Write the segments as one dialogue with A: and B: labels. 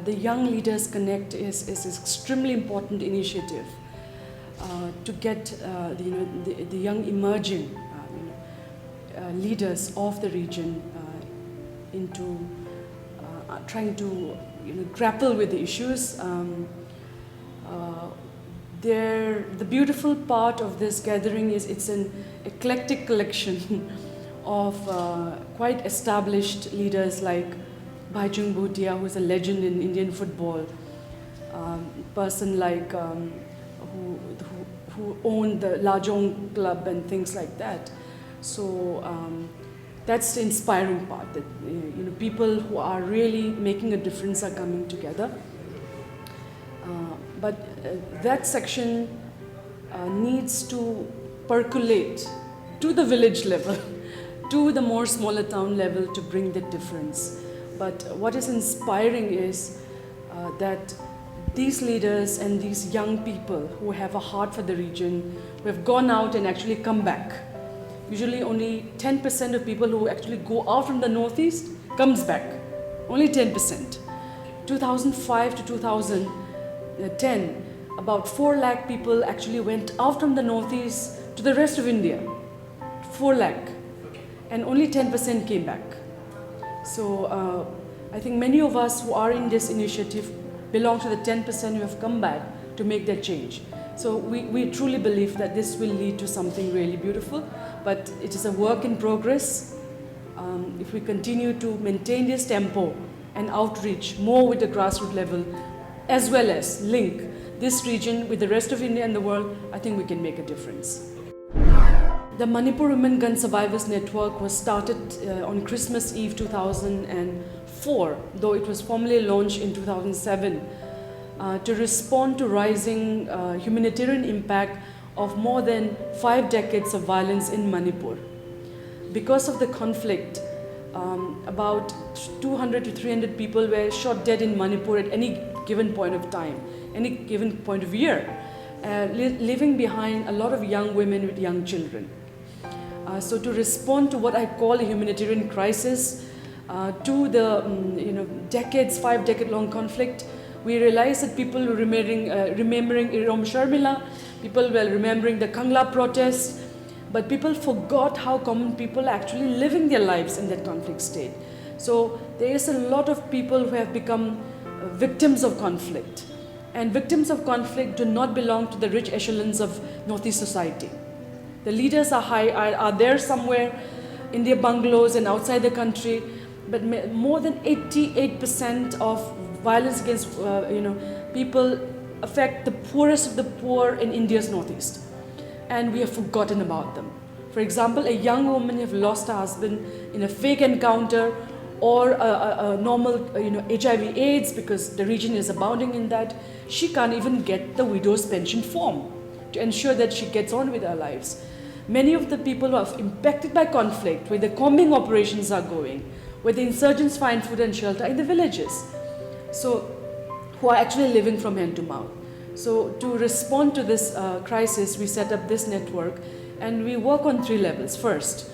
A: the Young Leaders Connect is extremely important initiative to get the young emerging leaders of the region into trying to grapple with the issues. The beautiful part of this gathering is it's an eclectic collection of quite established leaders like Bhaijung Bhutia, who is a legend in Indian football, person like who owned the Lajong club and things like that. So that's the inspiring part, that people who are really making a difference are coming together. But that section needs to percolate to the village level, to the more smaller town level, to bring the difference. But what is inspiring is that these leaders and these young people who have a heart for the region, who have gone out and actually come back. Usually only 10% of people who actually go out from the Northeast comes back, only 10%. 2005 to 2010, about 4 lakh people actually went out from the Northeast to the rest of India, 4 lakh, and only 10% came back. So I think many of us who are in this initiative belong to the 10% who have come back to make that change. So we truly believe that this will lead to something really beautiful, but it is a work in progress. If we continue to maintain this tempo and outreach more with the grassroots level, as well as link this region with the rest of India and the world, I think we can make a difference. The Manipur Women Gun Survivors Network was started on Christmas Eve 2004, though it was formally launched in 2007, to respond to rising humanitarian impact of more than 5 decades of violence in Manipur. Because of the conflict, about 200 to 300 people were shot dead in Manipur at any given point of time, any given point of year, leaving behind a lot of young women with young children. So to respond to what I call a humanitarian crisis, to the 5-decade-long conflict, we realized that people were remembering Irom Sharmila, people were remembering the Kangla protests, but people forgot how common people are actually living their lives in that conflict state. So there is a lot of people who have become victims of conflict, and victims of conflict do not belong to the rich echelons of Northeast society. The leaders are there somewhere in their bungalows and outside the country, but more than 88% of violence against people affect the poorest of the poor in India's Northeast, and we have forgotten about them. For example, a young woman have lost her husband in a fake encounter, or a normal HIV/AIDS, because the region is abounding in that. She can't even get the widow's pension form to ensure that she gets on with her lives. Many of the people who are impacted by conflict, where the combing operations are going, where the insurgents find food and shelter in the villages, so who are actually living from hand to mouth. So to respond to this crisis, we set up this network, and we work on 3 levels. First,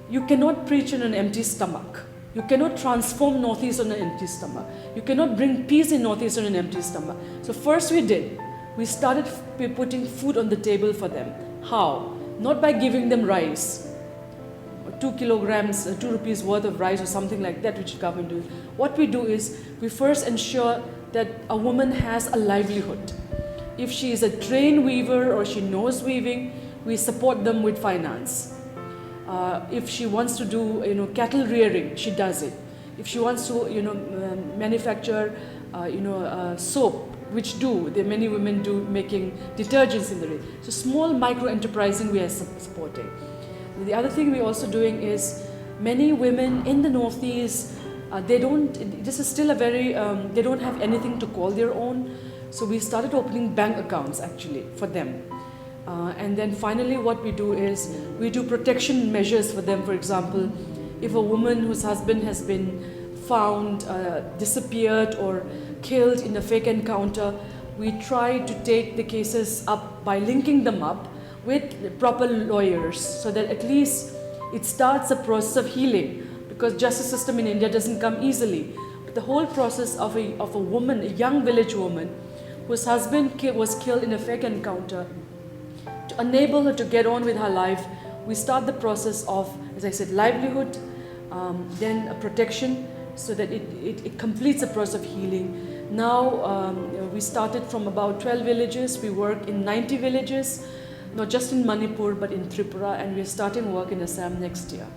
A: you cannot preach on an empty stomach. You cannot transform Northeast on an empty stomach. You cannot bring peace in Northeast on an empty stomach. So first we started putting food on the table for them. How? Not by giving them rice, 2 kilograms, 2 rupees worth of rice or something like that, which the government does. What we do is, we first ensure that a woman has a livelihood. If she is a trained weaver or she knows weaving, we support them with finance. If she wants to do cattle rearing, she does it. If she wants to manufacture soap, which many women do, making detergents in the rain. So small micro enterprising we are supporting. The other thing we're also doing is, many women in the Northeast, this is still a very, they don't have anything to call their own. So we started opening bank accounts actually for them. And then finally what we do is, we do protection measures for them. For example, if a woman whose husband has been found disappeared or killed in a fake encounter, we try to take the cases up by linking them up with proper lawyers, so that at least it starts a process of healing, because justice system in India doesn't come easily. the whole process of a woman, a young village woman, whose husband was killed in a fake encounter. To enable her to get on with her life, we start the process of, as I said, livelihood, then a protection, so that it completes the process of healing. Now we started from about 12 villages. We work in 90 villages, not just in Manipur but in Tripura, and we're starting work in Assam next year.